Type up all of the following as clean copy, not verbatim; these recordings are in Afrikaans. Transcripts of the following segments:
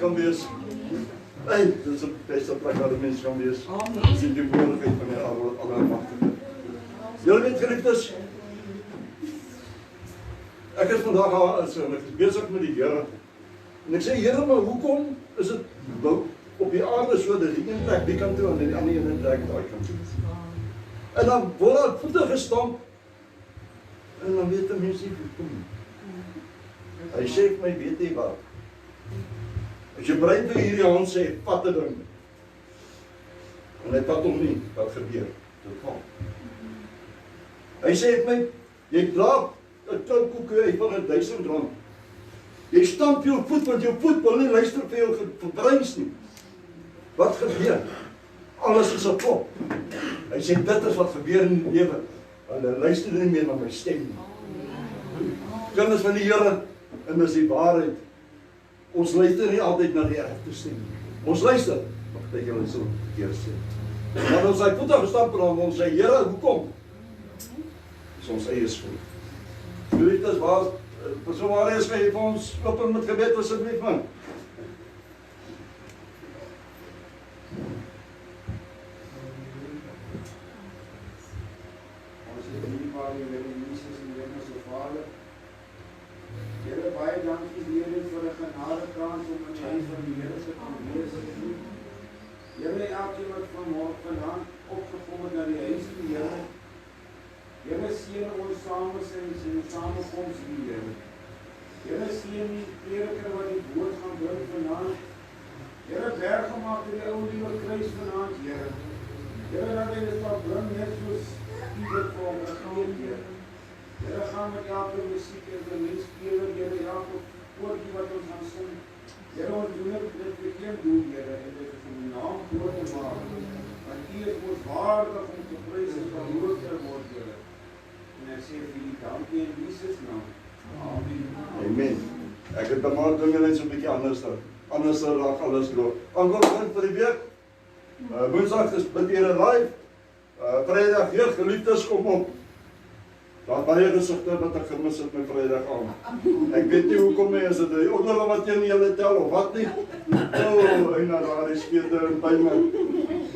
kan wees. Hey, dit is 'n beste plek waar 'n mens kan wees. Dit is die moontlikheid van die Almagtige. Julle weet geliefdes, ek is vandag al besig met die Here. En ek sê, Here, maar hoekom is dit op die aarde so dat die een trek die kant toe en die ander een trek daai kant toe? En dan word daar voete gestamp en dan weet 'n mens nie hoekom. Hy sê vir my, weet jy wat? As jy brein vir hierdie hand sê, vat 'n ding. En hy vat hom nie, wat gebeur? Dit val. Hy sê vir my, jy dra 'n klou koeke uit van R1000. Jy stamp jou voet, want jou voet wil nie luister vir jou verbreins nie. Wat gebeur? Alles is 'n klop. Hy sê, dit is wat gebeur in die lewe. Hulle luister nie meer na my stem nie. Kinders van die Here, en dis die waarheid. Ons luister nie altyd na die regte stem nie. Ons luister, maar dat jy so verkeerd sê. Maar ons hy voete gestamp en ons sê, Here, hoekom? Dis ons eie skuld. Geliefdes, waar persoon waar is vir ons open met gebed asseblief man. Ons is hier waar jy wil Jesus en Hemelse Vader. Here, baie dankie weer vir 'n genade kans om in die huis van die Here te kan wees. Here, elkeen wat vandag opgekom het na die huis van die Here, Here seën ons samesins en samekoms hier, Here. Here seën die prediker wat die woord gaan bring vanaand. Here berg gemaak in die ou nuwe kruis vanaand, Here. Here dat hy dit sal bring net soos U dit vir hom gegee, Here. Here gaan met elke musiek en die mensspeler, Here, elke woordjie wat ons gaan sing. Here, ons doen dit vir U doen, Here, en dit is om die naam groot te maak. Want U is ons waardig om te prys en verhoog te word, Here. En ek sê vir U dankie in Jesus naam. Amen. Amen. Ek het bemaal dinge net so 'n bietjie anders raak alles loop. Aankondiging vir die week. Woensdag is bid hier live. Vrydag hier geliefdes kom op. Daar baie gesigte wat ek gemis het my Vrydag aan. Ek weet nie hoekom nie, is dit die onderlinge wat teen julle tel of wat nie. En daar is speter by my.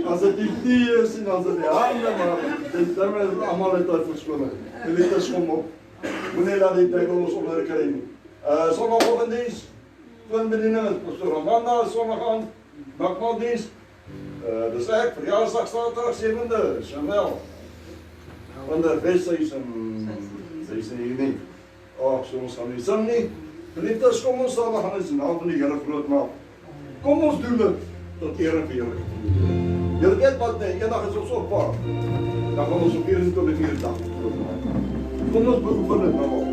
As dit die is en as dit die hande maar dit dan is almal het verskoning. Geliefdes kom op. Moenie laat die duiwel ons onderkry nie. Sondagoggend toonbediening is Pastor Amanda, sondag aan, bakmaaldiens. Dis ek, verjaarsdag Saterdag 7de, Chanel. Van der Westhuizen, sy is hier nie. So ons gaan nie sing nie. Geliefdes, kom ons staan, gaan ons die naam van die Here groot maak. Kom ons doen dit, tot ere vir Here. Julle weet wat, eendag is ons op pad. Dan gaan ons op 24 dag groot maak. Kom ons beoefen dit nou al.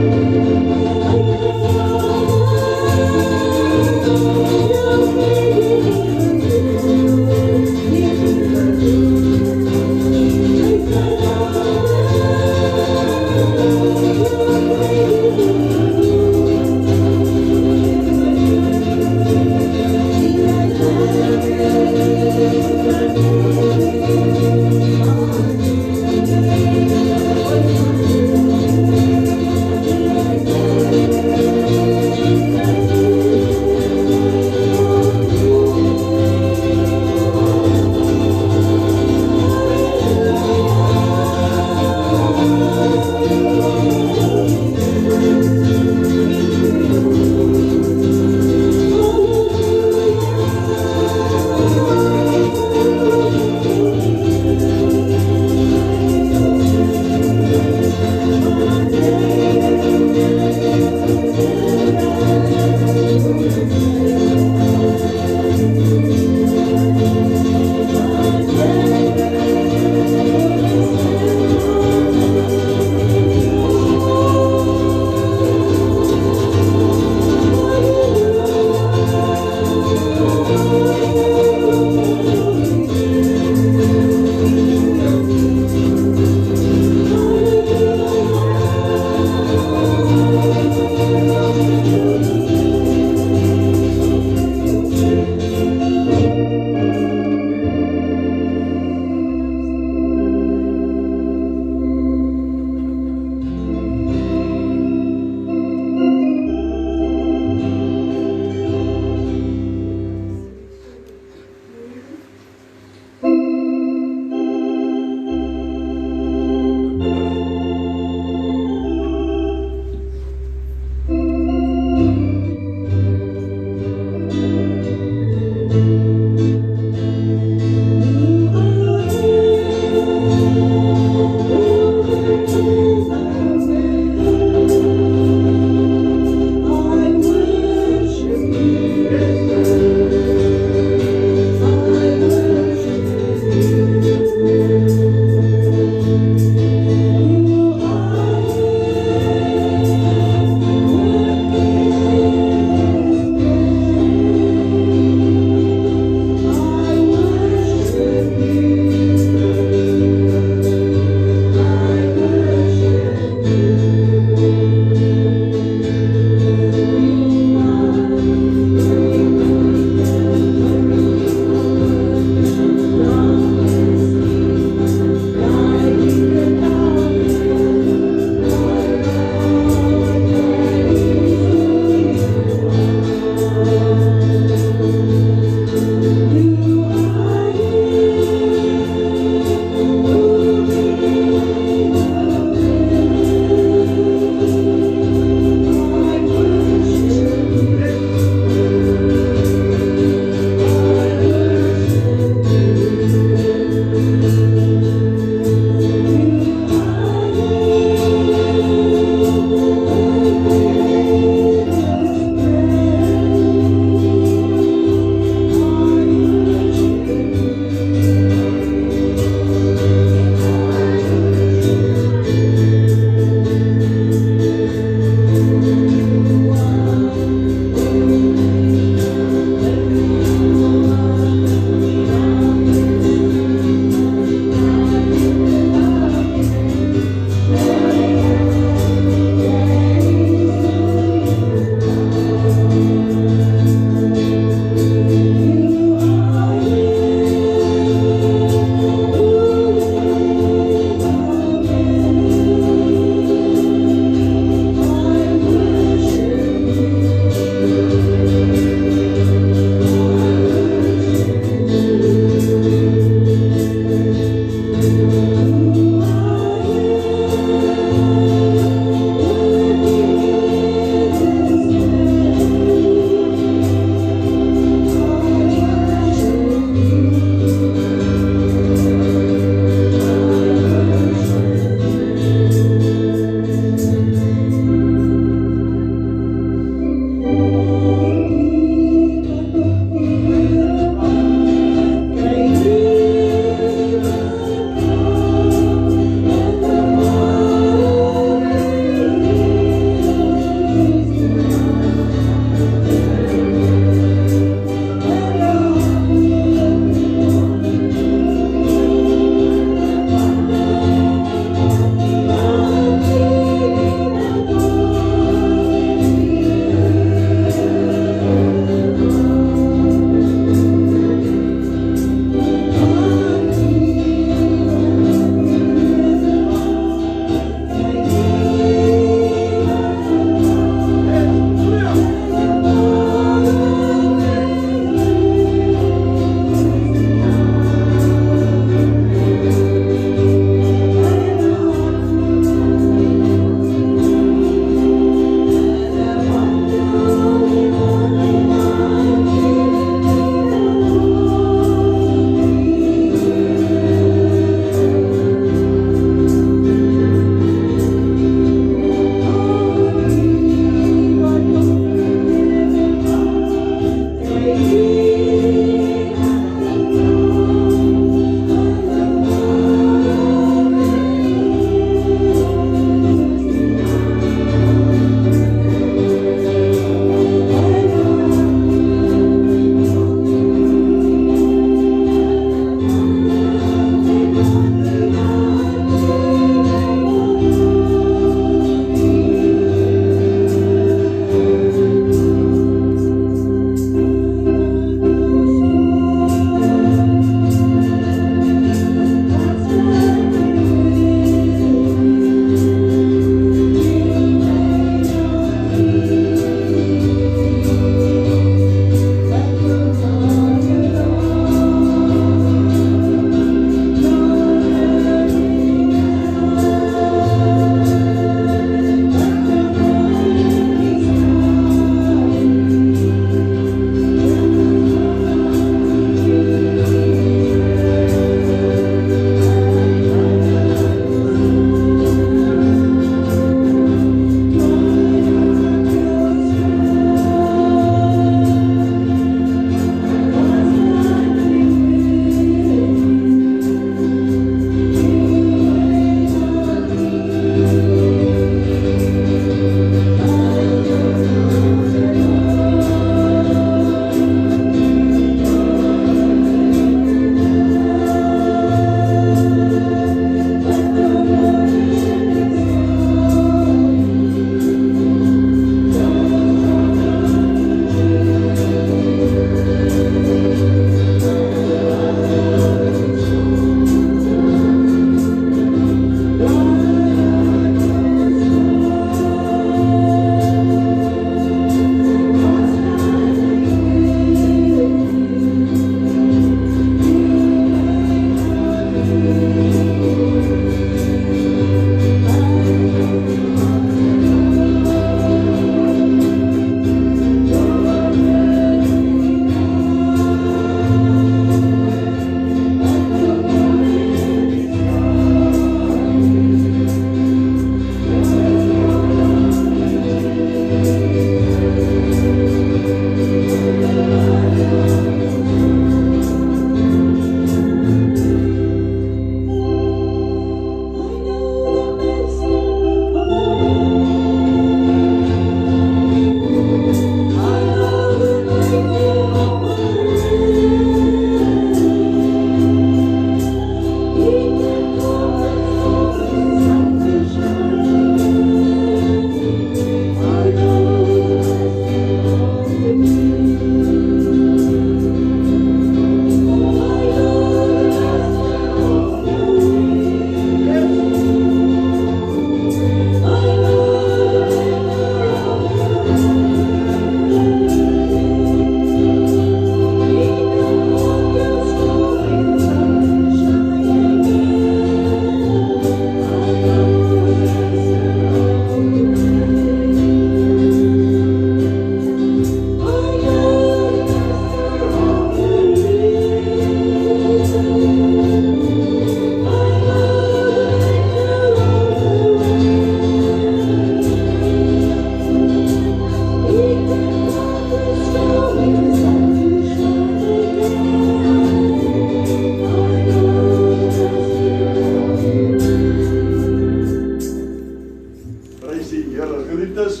geliefdes,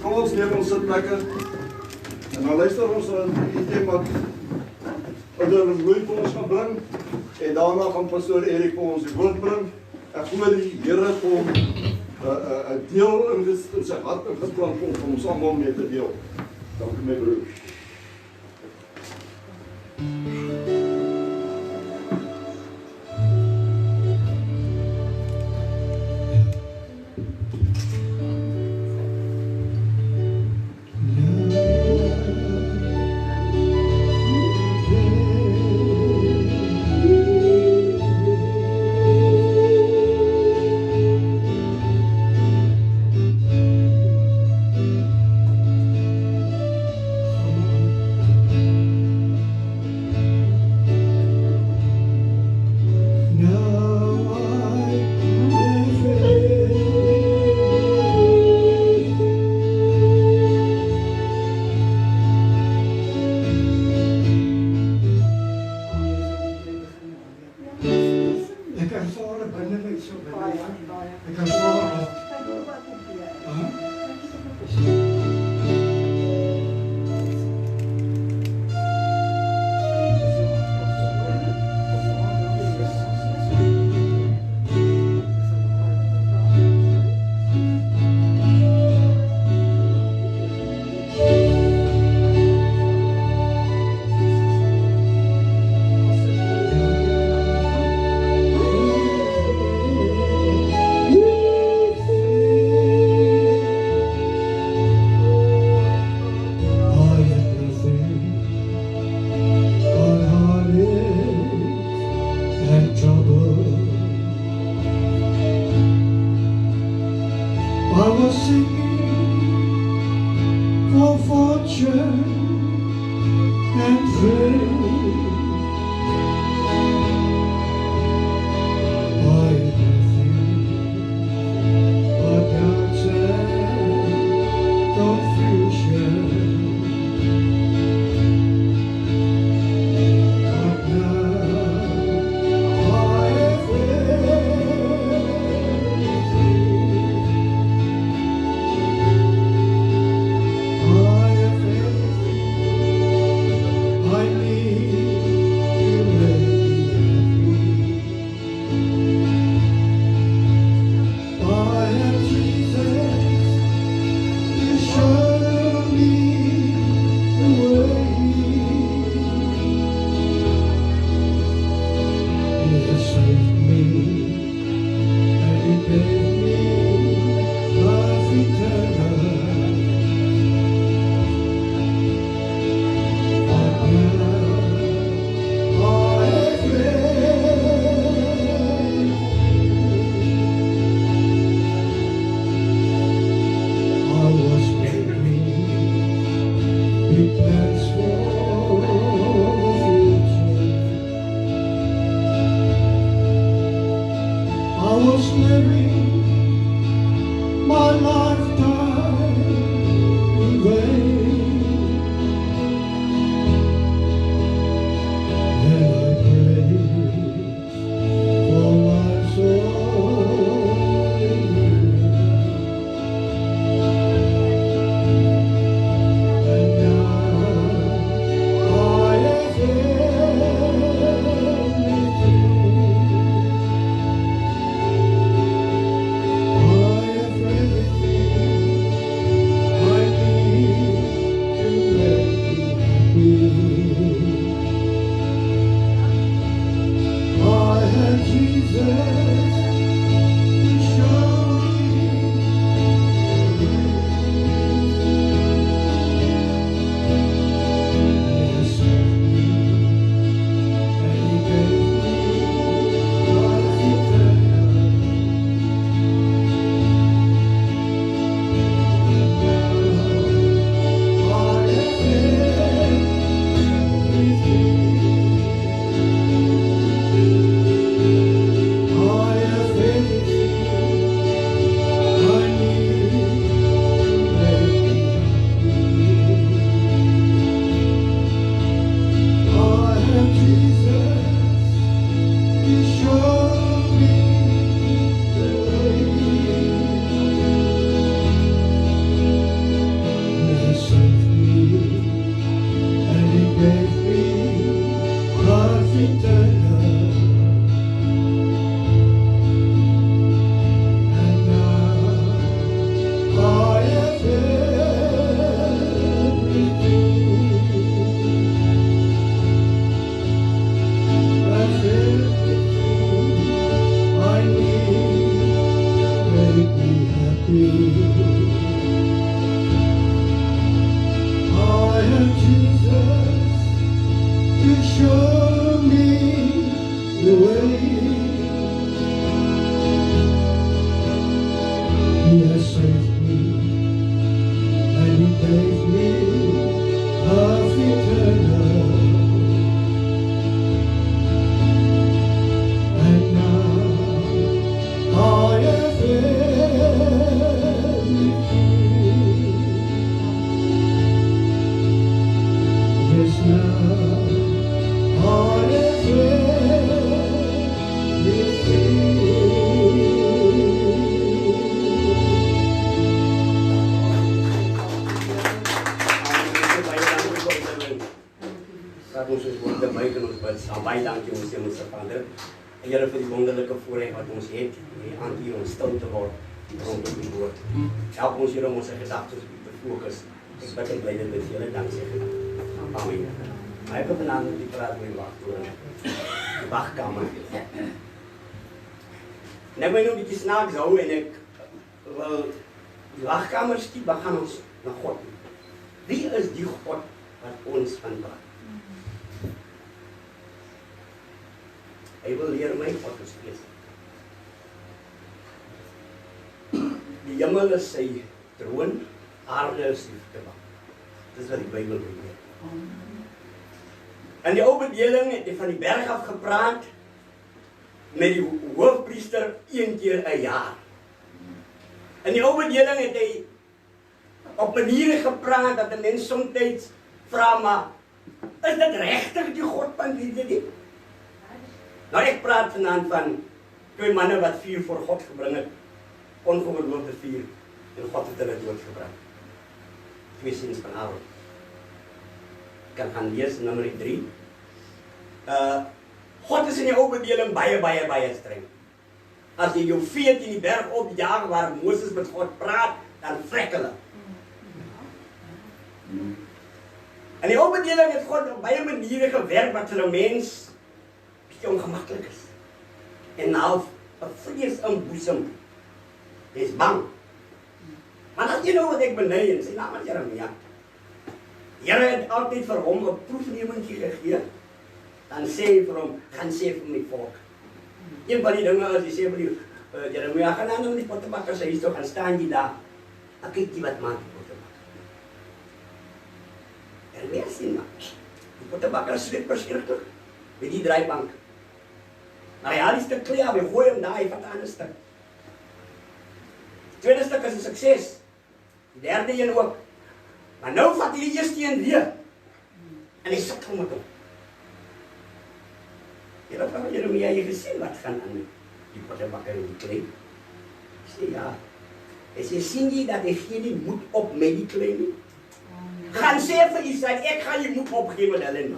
kom ons neem ons sitplekke en dan luister ons na die item wat Ouder Bloei vir ons gaan bring en daarna gaan Pastoor Erik vir ons die woord bring. Ek glo die Here kom 'n deel in sy hart ingeplant om ons almal mee te deel. Dankie my broer. ooit in ons bid saam. Baie dankie ons Hemelse Vader. Here vir die wonderlike voorreg wat ons het aan hier om stil te word rondom die woord. Help ons hier om onze gedagtes te fokus. Ek bid en bly dit met julle dankzij. Amen. Maar ek het vanaand met die praat met die wachtkamer. En ek wil nou 'n bietjie snaaks hou en ek wil die wachtkamer skiep, dan gaan ons na God. Wie is die God wat ons van praat? Hy wil leer my God is gees. Die hemel is sy troon, aarde is die voetbank. Dis wat die Bybel leer. In die ou bedeling het hy van die berg af gepraat met die hoofpriester 1 keer 'n jaar. In die ou bedeling het hy op maniere gepraat dat 'n mens soms vra, maar is dit regtig die God van die? Nou ek praat vanaand van 2 manne wat vuur voor God gebring het, ongeoorloofde vuur, en God het hulle doodgebring. 2 seuns van Aaron. Ek kan gaan lees in Numeri 3. God is in die ou bedeling baie streng. As jy jou vee in die berg opjaag waar Moses met God praat, dan vrek hulle. In die ou bedeling het God op baie maniere gewerk wat vir 'n mens ongemaklik is. En nou 'n vrees inboesem. Jy is bang. Maar as jy nou wat ek beny en sy naam is Jeremia. Here het altyd vir hom 'n proefnemingkie gegee. Dan sê hy vir hom, gaan sê vir my volk. Een van die dinge as jy sê vir die Jeremia, gaan nou met die pottebakker se huis toe gaan staan jy daar. Dan kyk jy wat maak die pottebakker. Jeremia sien maar. Die pottebakker sweet verskriklik met die draaibank. Maar hy haal die stuk klei af, hy gooi hom daar, hy vat 'n ander stuk. Die tweede stuk is 'n sukses. Die derde een ook. Maar nou vat hy die eerste een weer. En hy sukkel met hom. Jy wat van Jeremia jy gesien wat gaan aan die pottebakker en die klei? Hy sê ja. Hy sê, sien jy dat hy geen die moed op met die klei nie? Gaan sê vir Israel, ek gaan die moed opgee met hulle nie.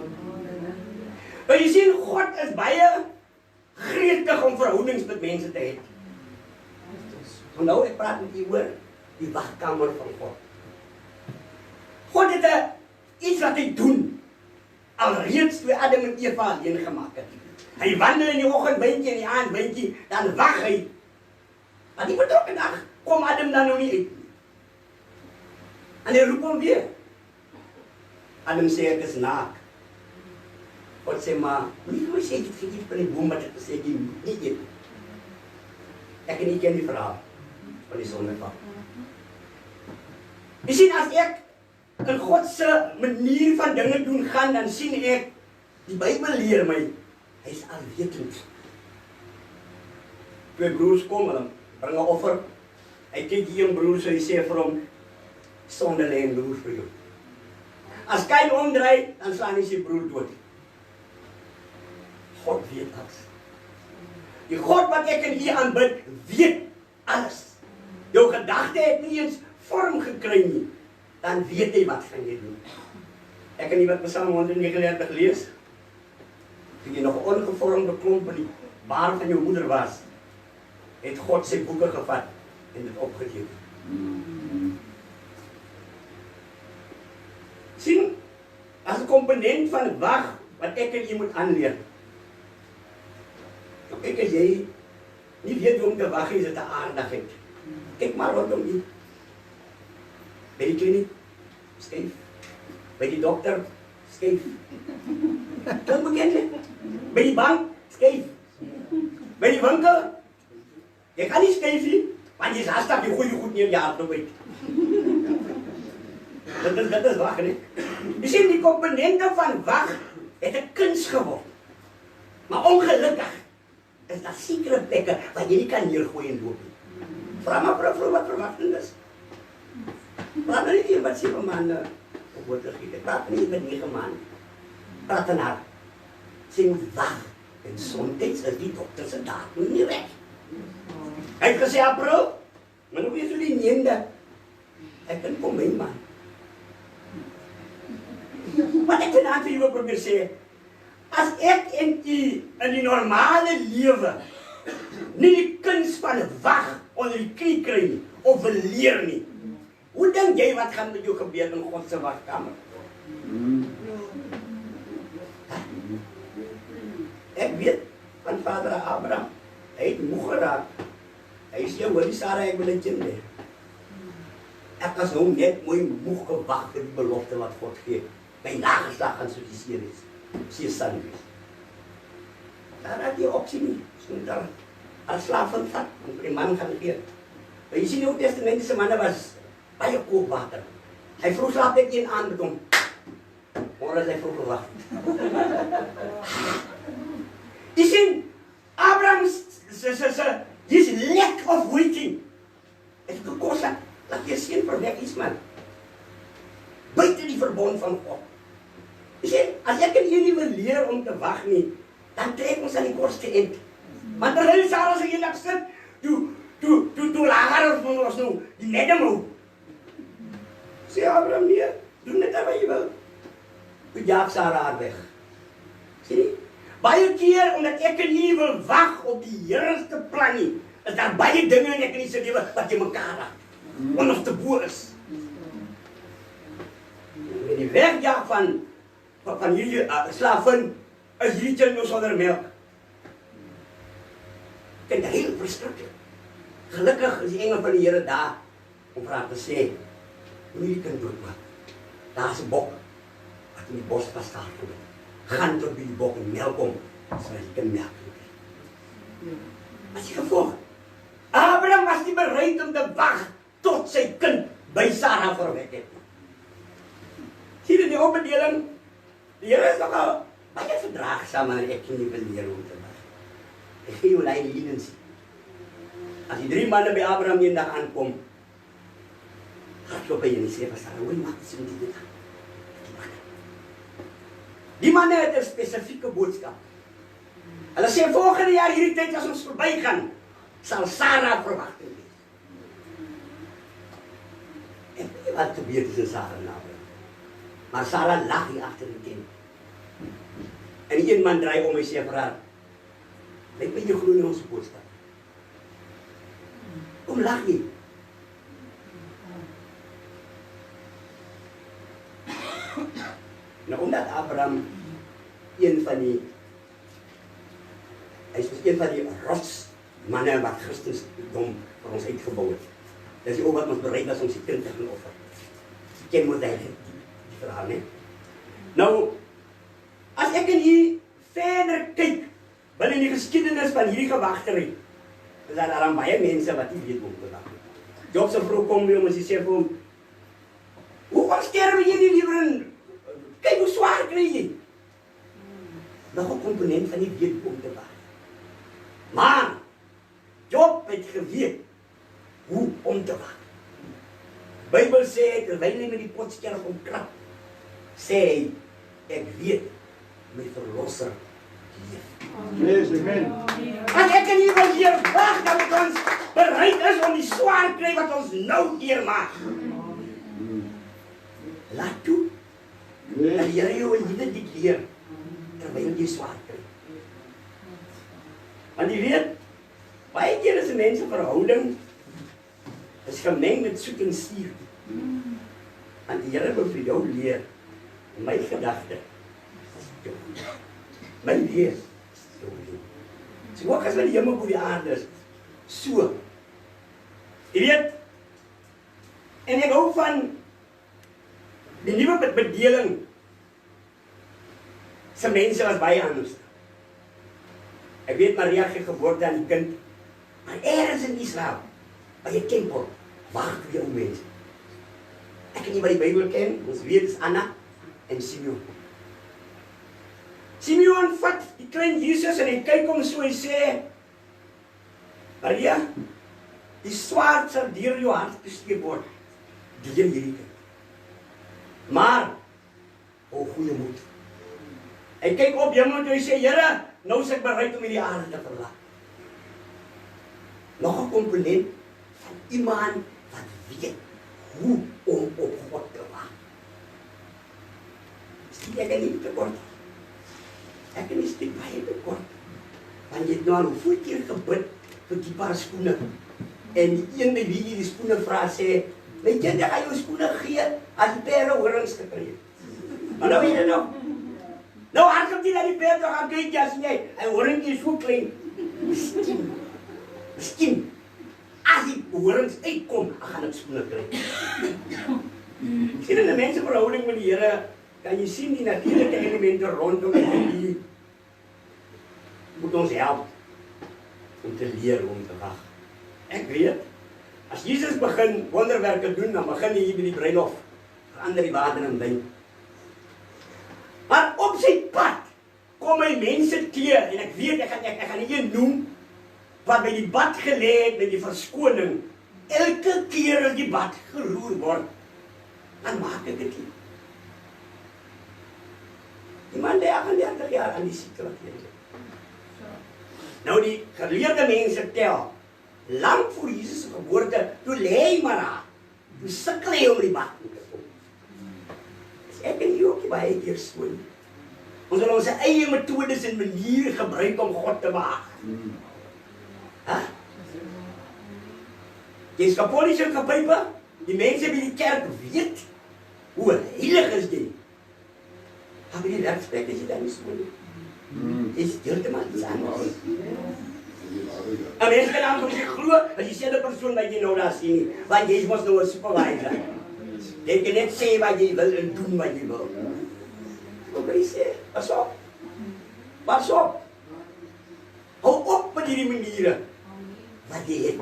Maar jy sien, God is baie gretig om verhoudings met mense te hê. Nou ek praat met u oor die wagkamer van God. God het iets wat hy doen, alreeds toe Adam en Eva alleen gemaak het. Hy wandel in die oggend bytjie en die aand bytjie, dan wag hy. Maar die betrokke dag kom Adam dan nou nie uit nie. En hy roep hom weer. Adam sê ek is naak. God sê maar, nie hoe sê jy het geëet van die boom wat ek sê jy moet nie eet. Ek en nie ken die verhaal van die sondeval. Jy sien, as ek in God se manier van dinge doen gaan, dan sien ek, die Bybel leer my, hy is alwetend. 2 broers kom, hulle bring 'n offer. Hy kyk die een broer, so hy sê vir hom, sonde lê en loer vir jou. As Kain omdraai, dan slaan hy sy broer dood. God weet alles. Die God wat ek en u aanbid, weet alles. Jou gedagte het nie eens vorm gekry nie. Dan weet hy wat gaan jy doen. Ek kan nie wat Psalm 139 lees. Toe jy nog ongevormde klomp in die baar van jou moeder was, het God sy boeke gevat en dit opgegee. Sien, as 'n komponent van wag wat ek en jy moet aanleer. Kyk as jy nie weet hoe om te wag, is dit 'n aardigheid. Kyk maar rondom jy. By die kliniek, skyf. By die dokter, skyf. Kan bekend. By die bank, skyf. By die winkel, jy kan nie skyf nie, want jy is hastig, jy gooi jy goed neer, jy hardloop uit. Dit is wag, nie? Jy sien, die komponente van wag het 'n kuns geword. Maar ongelukkig is daar sekere plekke waar jy nie kan neergooi en loop nie. Vra maar vir 'n vrou wat verwagting is. Praat nou nie wat 7 maande op word gegee. Praat nie met 9 maande. Praat dan haar. Sy moet wag. En soms is die dokter se datum nie reg. Hy het gesê April, maar nou is die 9de. Ek kan kom my man. Wat ek vanaand vir julle probeer sê, As ek en u in die normale lewe nie die kuns van wag onder die knie kry nie, of wil leer nie, hoe dink jy wat gaan met jou gebeur in God se wagkamer? Ek weet van vader Abraham, hy het moeg geraak. Hy sê, hoor die Sarah, ek wil een kind hê. Ek was nou net mooi moeg gewag vir die belofte wat God gee. My nageslag gaan soos die seer is. Sy son wees. Daar had jy opsie nie. So moet daar as slaaf van vat, want die man gaan gee. Maar jy sien die Ou Testamentiese manne was baie koopwater. Hy vroeg slaap ek een aan met hom. Hoor as hy vroeg gewag. Jy sien, Abraham his lack of waiting. Het gekos dat jy seun verwek is, man. Buiten die verbond van God. Jy sien, as ek en jy nie wil leer om te wag nie, dan trek ons aan die kortste eind. Want terwyl Sarah sy eendag sit, toe lager van ons nou, die nedem hou. Sê Abraham, nee, doen net wat jy wil. Toe jaag Sarah haar weg. Sien nie? Baie keer, omdat ek en jy wil wag op die Heerste plan nie, is daar baie dinge in ek en jy se lewe wat jy mekaar raak. Want of te boer is. En die wegjaag van hierdie slavin is hierdie kind nou sonder melk. Ek vind dit heel verskriklik. Gelukkig is die engel van die Here daar om vir haar te sê, hoe die kind doodmaak. Daar is 'n bok wat in die bos vasgehard word. Gaan tot by die bok en melk om, sodat die kind melk kry. Wat is die gevolg? Abraham was nie bereid om te wag tot sy kind by Sarah verwek het. Sien jy die opbedeling? Die Here is nogal baie verdraagsaam en ek kan nie beleer om te wag. Ek gee jou lyn liedens. As die 3 manne by Abraham eendag aankom, hardloop hy en sê vir Sarah, hoe maak jy dit? Die manne het 'n spesifieke boodskap. Hulle sê volgende jaar hierdie tyd as ons verbygaan, sal Sarah verwagting wees. En weet jy wat gebeur tussen Sarah en Abraham? Maar Sarah lag hier agter die tent. En die een man draai om en sê vir haar, lyk my jy glo nie ons boodskap. Kom lag jy. Nou omdat Abraham een van die rotsmanne wat Christendom vir ons uitgebou het. Dis die ou wat ons bereid was om sy kind te gaan offer. Ken moet hy die verhaal, nee? Nou, as ek en jy verder kyk binne die geskiedenis van hierdie gewagtery, is daar dan baie mense wat nie weet hoe om te wag nie. Job se vrou kom by hom en sy sê vir hom, hoe sterwe jy nie liewer in? Kyk hoe swaar kry jy. Nog 'n komponent van die weet hoe om te wag. Maar Job het geweet hoe om te wag. Bybel sê terwyl hy met die potskerp omkrap, sê hy, ek weet my verlosser leef. Yes, amen. As ek en jy wil hier wag, dan moet ons bereid is om die swaar kry wat ons nou deurmaak. Laat toe. En die Here jou wil dit leer, terwyl jy swaar kry. Want jy weet, baie keer is 'n mens se verhouding is gemeng met soet en suur. Want die Here wil vir jou leer, my gedagte is jou. My leer is jou. So ook as wat die hemel op die aarde is, so. Jy weet, en ek hou van die nuwe bedeling se mense was baie anders. Ek weet Maria gee geboorte aan die kind, maar ergens in Israel, by 'n tempel, wag 2 ou mense. Ek nie wat die Bybel ken, ons weet is Anna en Simeon. Simeon vat die klein Jesus en hy kyk hom so en sê, Maria, die swaard sal deur jou hart gesteek word, deur hierdie kind. Maar, o goeie moed. Hy kyk op hemel en hy sê, Here, nou is ek bereid om hierdie aarde te verlaat. Nog 'n komponent van iemand wat weet hoe om op God te wag. Sien ek nie te kort. Ek baie te kort. Want jy het nou al hoeveel keer gebid vir die paar skoene. En die een by wie jy die skoene vra sê, weet jy, jy gaan jou skoene gee as die pere horings gekry het. Maar nou weet jy nou. Nou hardloop jy na die pere toe gaan kyk, as jy, hy horing is so klein. Miskien. As die horings uitkom, dan gaan ek skoene kry. Sien in die mense verhouding met die Here, kan jy sien die natuurlike elemente rondom die moet ons help om te leer om te wag. Ek weet, as Jesus begin wonderwerke doen, dan begin hy hier by die bruilof, verander die water in wyn. Maar op sy pad kom hy mense teer, en ek weet, ek gaan nie een noem, wat by die bad gelê het met die verskoning, elke keer as die bad geroer word, dan maak ek dit nie. Die man die 38 jaar aan die siekte wat hier is. Nou die geleerde mense tel, lang voor Jesus' geboorte, toe lê hy maar daar, toe sukkel hy om die bad te kom. Dus ek en jy ook nie baie keer so nie. Ons wil ons eie methodes en maniere gebruik om God te behaag. Jy is kapolis en kapype, die mense by die kerk weet, hoe heilig is jy. Maar by die werksplek is jy dan nie so nie. Jy is heeltemal iets anders. En mens kan aan jy glo, as jy sê die persoon wat jy nou daar sien nie, want jy is mos nou 'n supervisor. Jy kan net sê wat jy wil en doen wat jy wil. Wat jy sê, pas op. Pas op. Hou op met hierdie maniere wat jy het.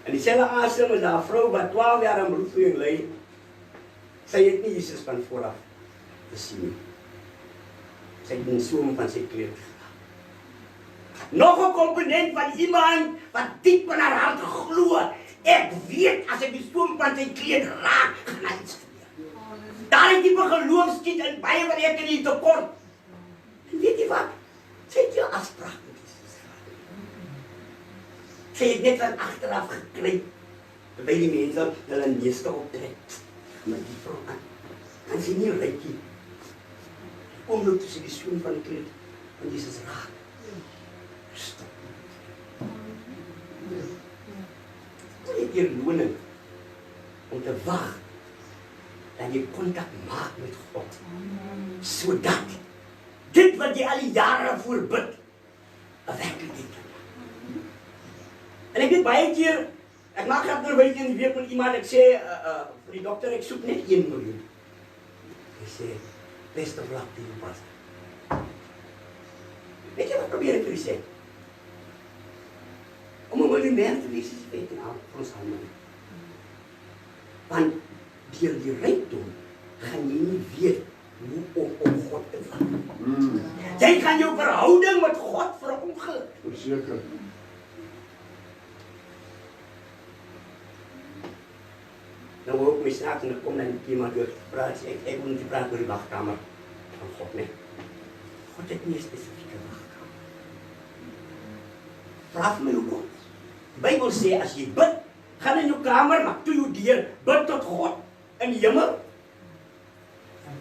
En dieselfde asem is daar 'n vrou wat 12 jaar aan bloedvloeiing ly. Sy het nie Jesus van vooraf gesien nie. Sy het in soom van sy kleed geraak. Nog 'n komponent van iemand wat diep in haar hart glo. Ek weet as ek die soom van sy kleed raak, gaan hy iets gebeur. Daai tipe geloof skiet in baie wat ek in die tekort. En weet jy wat? Sy het jou afspraak met Jesus gehad. Sy het net van agteraf gekry, terwyl die mense hulle neus optrek. Maar die vrou aan, kan sy nie ryk nie. Kom nou tussen die soem van die kleed van Jesus raak. Stop. Wat is hier loning om te wag dat jy kontak maak met God, sodat dit wat jy al die jare voorbid 'n werklikheid kan maak. En ek weet baie keer, ek maak grap terwyl in die week met iemand, ek sê vir die dokter, ek soek net 1 miljoen. Hy sê, best of luck to you, pastor. Weet jy wat probeer ek vir u sê? Om 'n miljonair te wees is weet en al, vir ons allemaal. Want deur die rykdom gaan jy nie weet hoe om God te vang. Jy gaan jou verhouding met God verongeluk. Verseker. Nou ook my snaaks en ek kom dan iemand door te praat, ek wil nie praat oor die wagkamer van God nie. God het nie 'n spesifieke wagkamer. Vra vir my hoekom. Die Bybel sê as jy bid, gaan in jou kamer, maak toe jou deur, bid tot God in die hemel,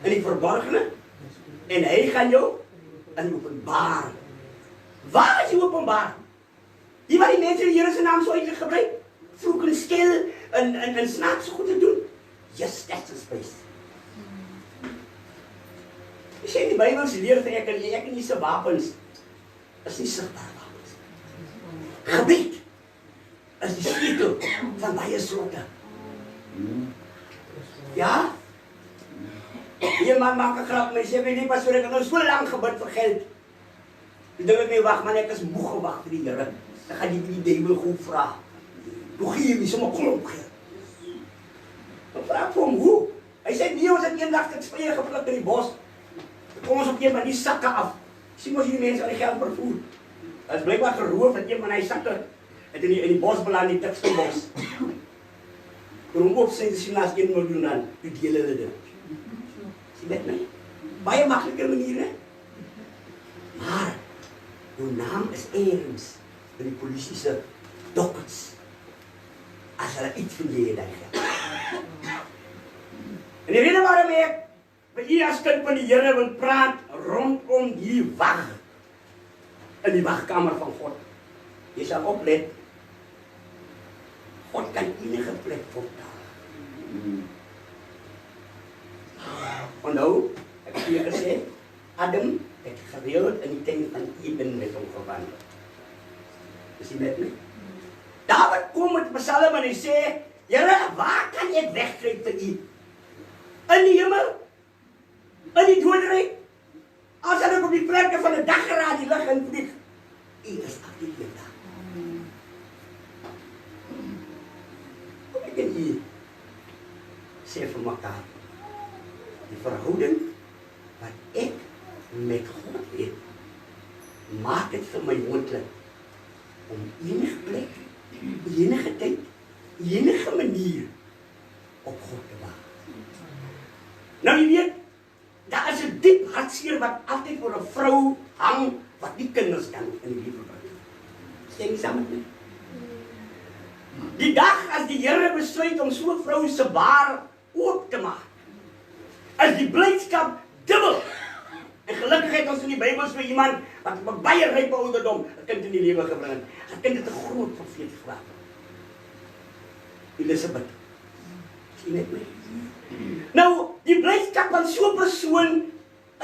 in die verborgene, en hy gaan jou in openbaar. Waar is hy openbaar? Die wat die mense die Here se naam so uitlik gebruik, vloek en skel en snaakse goed te doen. Yes, that's a space. Jy sê die Bybel se leer vir ek en jy se wapens is nie sigbare wapens. Gebed is die sleutel van baie slotte. Ja? Hier man maak 'n grap met sê, weet jy pastoor, ek het nou so lank gebid vir geld. Ek dink ek nie wag man, ek is moeg gewag vir die Here. Dan gaan jy die duiwel goed vra. Hoe gee jy my sommer klomp geld? Dan vra ek vir hom hoe? Hy sê nee, ons het eendag dit spreek gepluk in die bos. Dan kom ons op een van die sakke af. Sien ons hierdie mense al die geld vervoer. Dit is blykbaar geroof dat een van hy sakke het in die bos beland, die tikselbos. Toen hom op sê, sien as 1 miljoen aan, toe deel hulle dit. Sien met my? Baie makliker manier, hè? Maar, jou naam is ergens in die polisie se dockets. As hulle iets van jy het, dan geld. En die rede waarom ek by u as kind van die Here wil praat rondom die wag. In die wagkamer van God. Jy sal oplet. God kan enige plek opdaag. Onthou, ek het hier gesê, Adam het gereeld in die tent van Eden met hom gewandel. Is jy met my? David kom met Psalm en hy sê, Here, waar kan ek wegkry vir u? In die hemel? In die doodryk? As ek op die plekke van 'n dageraad die lig in vlieg, u is altyd daar. Kom ek en u sê vir mekaar, die verhouding wat ek met God het, maak dit vir my moontlik om enige plek, enige tyd, enige manier op God te waag. Nou jy weet, daar is 'n diep hartseer wat altyd vir 'n vrou hang wat nie kinders kan in die lewe bring. Stem saam met my. Die dag as die Here besluit om so 'n vrou se baar oop te maak, is die blydskap dubbel. En gelukkig het ons in die Bybel vir iemand wat op 'n baie rype ouderdom 'n kind in die lewe gebring het. 'n Kind het 'n groot profeet gehad. Elisabeth. Sien net my. Nou, die blydskap van so 'n persoon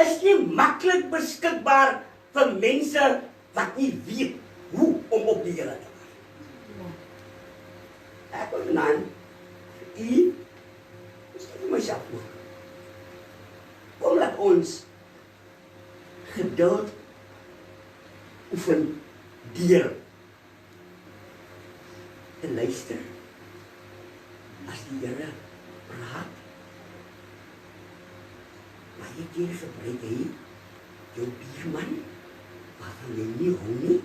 is nie maklik beskikbaar vir mense wat nie weet hoe om op die Here te wag. Ek wil vanaand vir u, miskien vir myself ook, kom laat ons geduld oefen deur te luister as die Here praat. Maar jy keer gebruik hy jou buurman waarvan jy nie hou nie,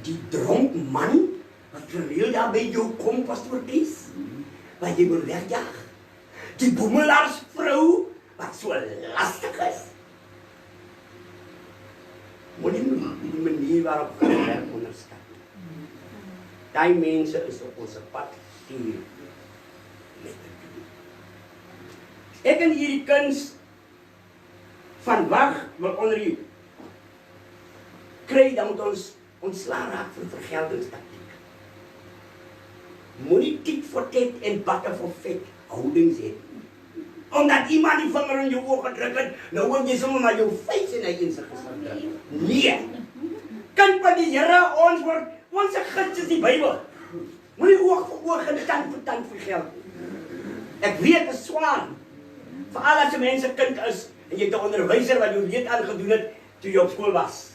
die dronk man wat gereeld daar by jou kom, pastoor Kies, wat jy wil wegjaag, die boemelaarsvrou wat so lastig is. Moet nie die manier waarop jy werk onderskat. Die mense is op ons pad stuur. Ek en hierdie kuns van wag wil onder u kry, dan moet ons ontslae raak van vergeldingstaktiek. Moenie tit voor tit en batte voor vet houdings hê. Omdat iemand die vinger in jou oog gedruk het, nou wil jy sommer maar jou face in hy in sy gesit druk. Nee. Kind van die Here, ons gids is die Bybel. Moenie oog vir oog en tand vir tand vergeld. Ek weet dit is swaar. Veral as 'n mens 'n kind is en jy het 'n onderwyser wat jou leed aangedoen het toe jy op skool was.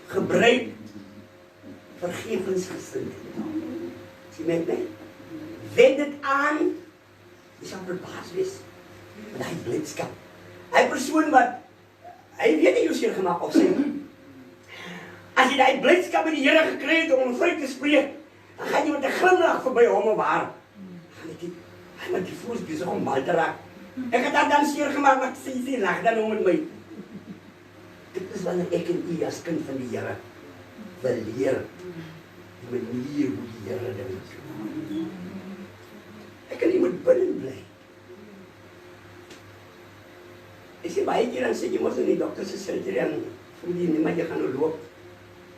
Gebruik vergewensgesindheid. Sien met my? Wend dit aan. Jy sal verbaas wees met hy blydskap. Hy persoon wat hy weet nie jou seer gemaak of sy. As jy daai blydskap in die Here gekry het om hom vry te spreek, dan gaan jy met 'n glimlag verby hom of haar. Hy met die voels besig om mal te raak. Ek het dan seer gemaak, maar sy lag dan om met my. Dit is wanneer ek en u as kind van die Here wil leer die manier hoe die Here dit doen. Ek kan nie moet binnen bly. Ek sê baie keer dan sê jy mos in die dokter se surgery en voel jy nie, maar jy gaan nou loop.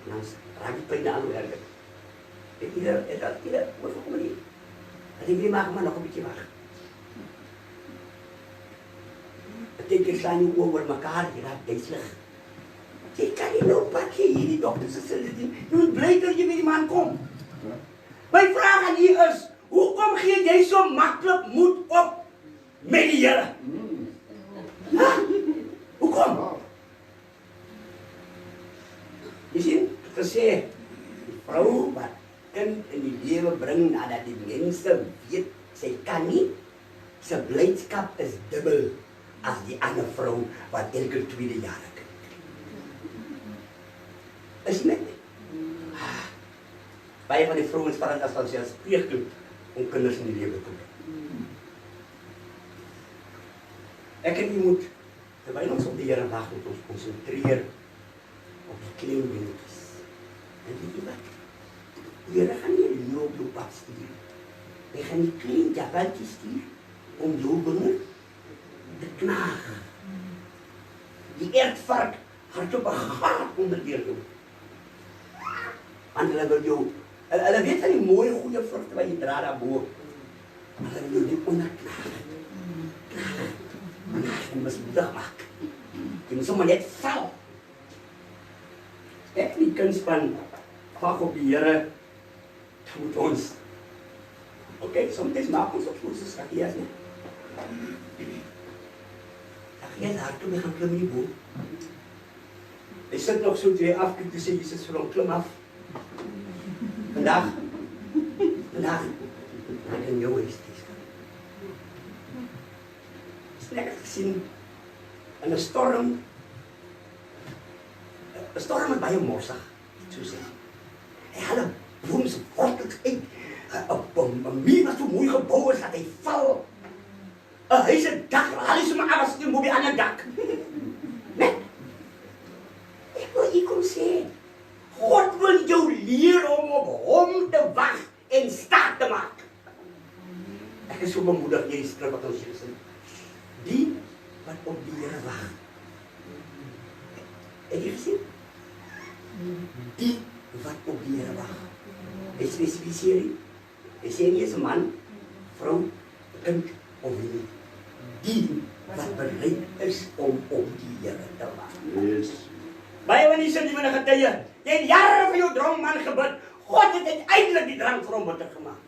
En dan raak die pyn aan hoe erg. Ek ieder, wat kom nie. En ek maak maar nog 'n bietjie wag. Ek kyk staan nie oor mekaar, jy raak duiselig. Jy kan nie nou pak hierdie dokter se surgery. Jy moet bly dat jy by die man kom. My vraag aan u is, hoekom gee jy so maklik moed op met die Here? Hoekom? Jy sien, gesê, die vrou wat kind in die lewe bring nadat die mense weet sy kan nie, sy blydskap is dubbel as die ander vrou wat elke tweede jaar kind. Is net nie? Baie van die vrouens vat as van sy spreekkind om kinders in die lewe te bring. Ek en jy moet, terwyl ons op die Here wag, moet ons konsentreer op die klein dingetjies. En weet jy wat? Die Here gaan nie 'n leeu op jou pad stuur. Hy gaan die klein jabeltjies stuur om jou vinger te knaag. Die ertvark hardloop 'n gat onder deur jou. Want hulle wil jou, hulle weet van die mooi goeie vrugte wat jy dra daarbo. Maar hulle wil jou nie onderknaag. Jy moet moedig maak. Jy moet sommer net val. Ek die kunspan wag op die Here. Dat moet ons. Oké, soms maak ons op ons Zacchaeus nie. Zacchaeus hardloop mee gaan klim in die boom. Hy sit nog so twee afkyk, toe sê Jesus vir hom, klim af. Vandag, ek in jou huis te staan. Dis lekker gesien, in 'n storm is baie morsig, so sê. Hy haal 'n boom se wortels uit, 'n muur wat so mooi gebou is, dat hy val. 'n huis se dak, haal hy sommer af as jy moet by 'n ander dak. Nee. Ek wil u kom sê, God wil jou leer om op hom te wag en staat te maak. Ek is so bemoedig, jy skrif wat ons hier sê. Die wat op die Here wag. Het jy gesien? Die wat op die Here wag. Hy spesifiseer nie. Hy sê nie is 'n man, vrou, 'n kind of nie. Die wat bereid is om op die Here te wag. Yes. Baie van die sentimente getuie, jy het jare vir jou droomman gebid, God het uiteindelik die drang vir hom bitter gemaak.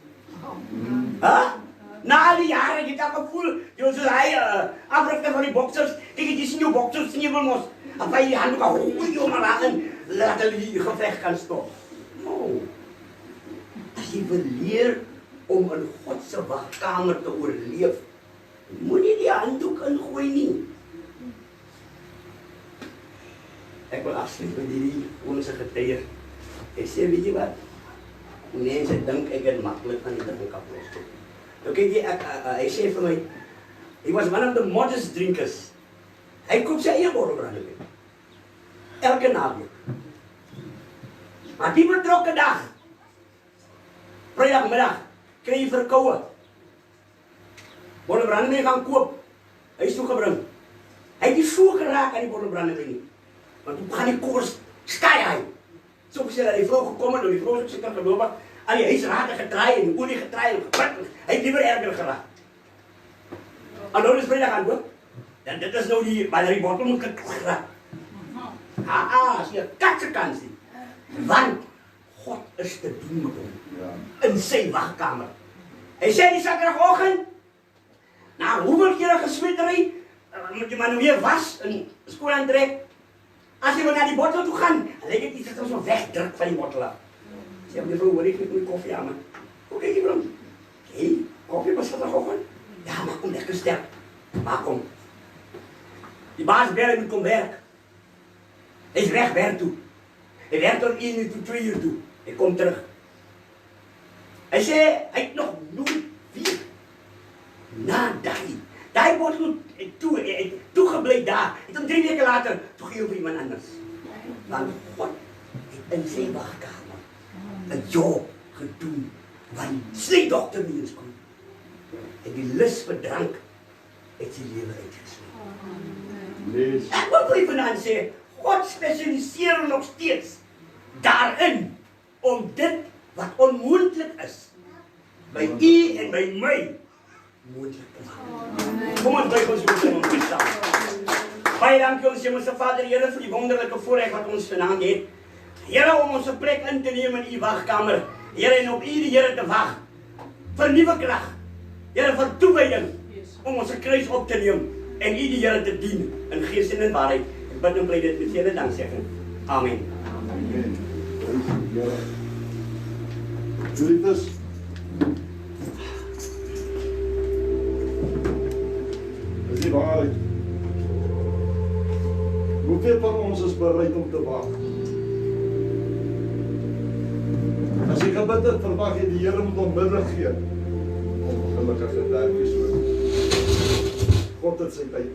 Huh? Na al die jare, jy het al gevoel, jy was soos hy, afrigter van die boksers, kyk jy sien jou boksers, sien jy wil mos, en jy hand ook al hoog jou maar aan, laat hulle die geveg kan stop. No. As jy wil leer om in God se wagkamer te oorleef, moenie die handdoek ingooi nie. Ek wil afsluit met hierdie ons getuie. Ek sê, weet jy wat? Mense dink ek het maklik van die drank aflos. Nou kyk jy, hy sê vir my, he was one of the modest drinkers. Hy koop sy eie borrelbrandewyn. Elke naweek. Maar die betrokke dag, Vrydagmiddag, kry jy verkoue. Borrelbrandewyn gaan koop. Hy is toegebring. Hy het nie so geraak aan die borrelbrandewyn nie. Want toe gaan die koers skaai hy. So gesê dat die vrou gekom het, en die vrou is ook seker gelowig, aan die huisrate gedraai en die olie gedraai en gebid. Hy het liever erger geraak. En nou is Vrydag aan hoor. Dan dit is nou die, wanneer die bottel moet geraak. As jy 'n katse kan sien. Want God is te doen met hom. In sy wagkamer. Hy sê die Saterdagoggend, na hoeveel kere geswetery, moet jy maar nou weer was en skoon aantrek. As jy na die bottel toe gaan, lyk dit iets dat ons so wegdruk van die bottel af. Sê op die vrou, hoor ek met my koffie aan, man. Hoe kyk jy brom? Hey, koffie was Saterdagoggend? Ja, maak hom lekker sterk. Maak hom. Die baas bel en kom werk. Hy is weg werk toe. Hy werk tot 1 uur toe, 2 uur toe. Hy kom terug. Hy sê, hy het nog nooit weer na daai bottel toegebly daar. Het hom 3 weke later, toe gee hy op iemand anders. Want God het in sy wagkamer 'n job gedoen, want sy dokter nie eens kon. En die lus vir drank het sy lewe uitgesluit. Yes. Ek wil vir vanaand sê, God spesialiseer nog steeds daarin om dit wat onmoontlik is, by u en by my moontlik te maak. Kom ons buig ons hoofde en ons saam. Baie dankie ons Hemelse Vader, Here, vir die wonderlike voorreg wat ons vanaand het. Here, om ons 'n plek in te neem in u wagkamer. Here, en op u die Here te wag. Vir nuwe krag. Here, vir toewyding om ons kruis op te neem en u die Here te dien in gees en in waarheid. Ek bid en bly dit met julle danksegging. Amen. Amen. Ja. Geliefdes, dis die waarheid. Hoeveel van ons is bereid om te wag? As jy gebid het, verwag jy die Here moet onmiddellik gee om gelukkig te werk so. God het sy tyd.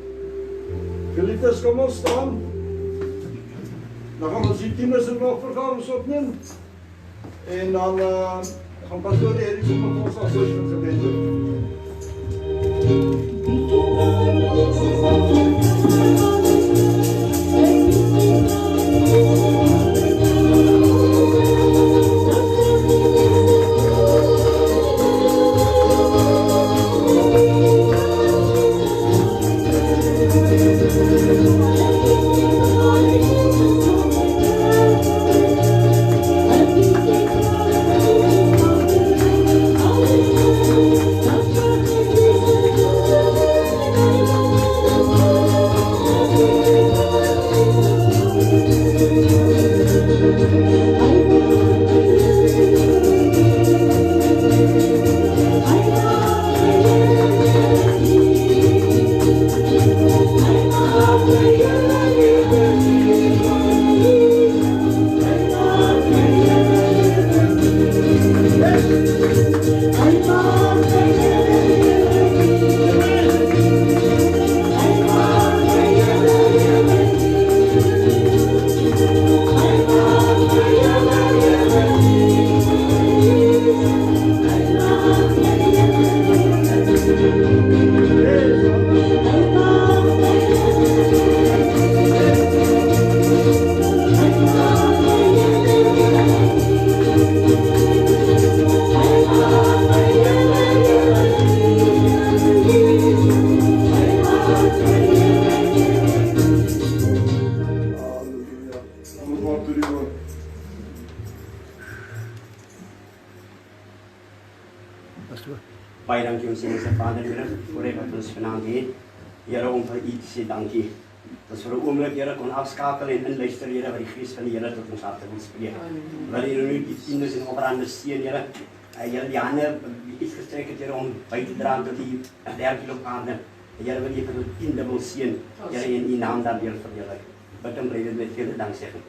Geliefdes, kom ons staan. Dan gaan ons die tieners er nog vergaders opneem. En dan gaan pastoor Erik sommer ons afsluit met gebed doen. Baie dankie ons Hemelse Vader, Here, voor U wat ons vanaand het. Here, om vir U te sê dankie. Dat ons vir 'n oomblik, Here, kon afskakel en inluister, Here, wat die Gees van die Here tot ons harte wil spreek. Wil U nu die tieners en operaanders seën, Here. Here, die hande iets gestrek het, Here, om by te dra tot die 3 kilo paarde. Here, wil U vir die 10 dubbel seën, Here, in U naam dan weer verheerlik. Bid en bly dit met vele danksegging.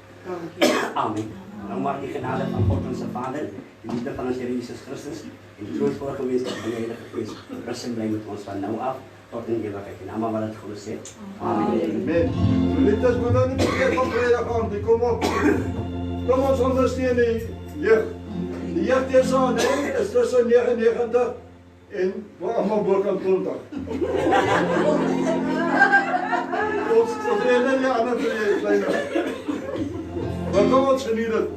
Amen. Nou maar die genade van God onze Vader, die liefde van ons Heer Jesus Christus en die troostvolle gemeenskap van die Heilige Gees rus en bly met ons van nou af tot in ewigheid. En almal wat dit glo sê. Amen. Amen. Dit is maar nou nie meer van vrydag aan, die kom op. Kom ons ondersteun die jeug. Die jeug tesaam, nee, is tussen 99 en waar almal bo kan 20. Ons trainen die ander vir die kleine. Maar kom ons geniet dit.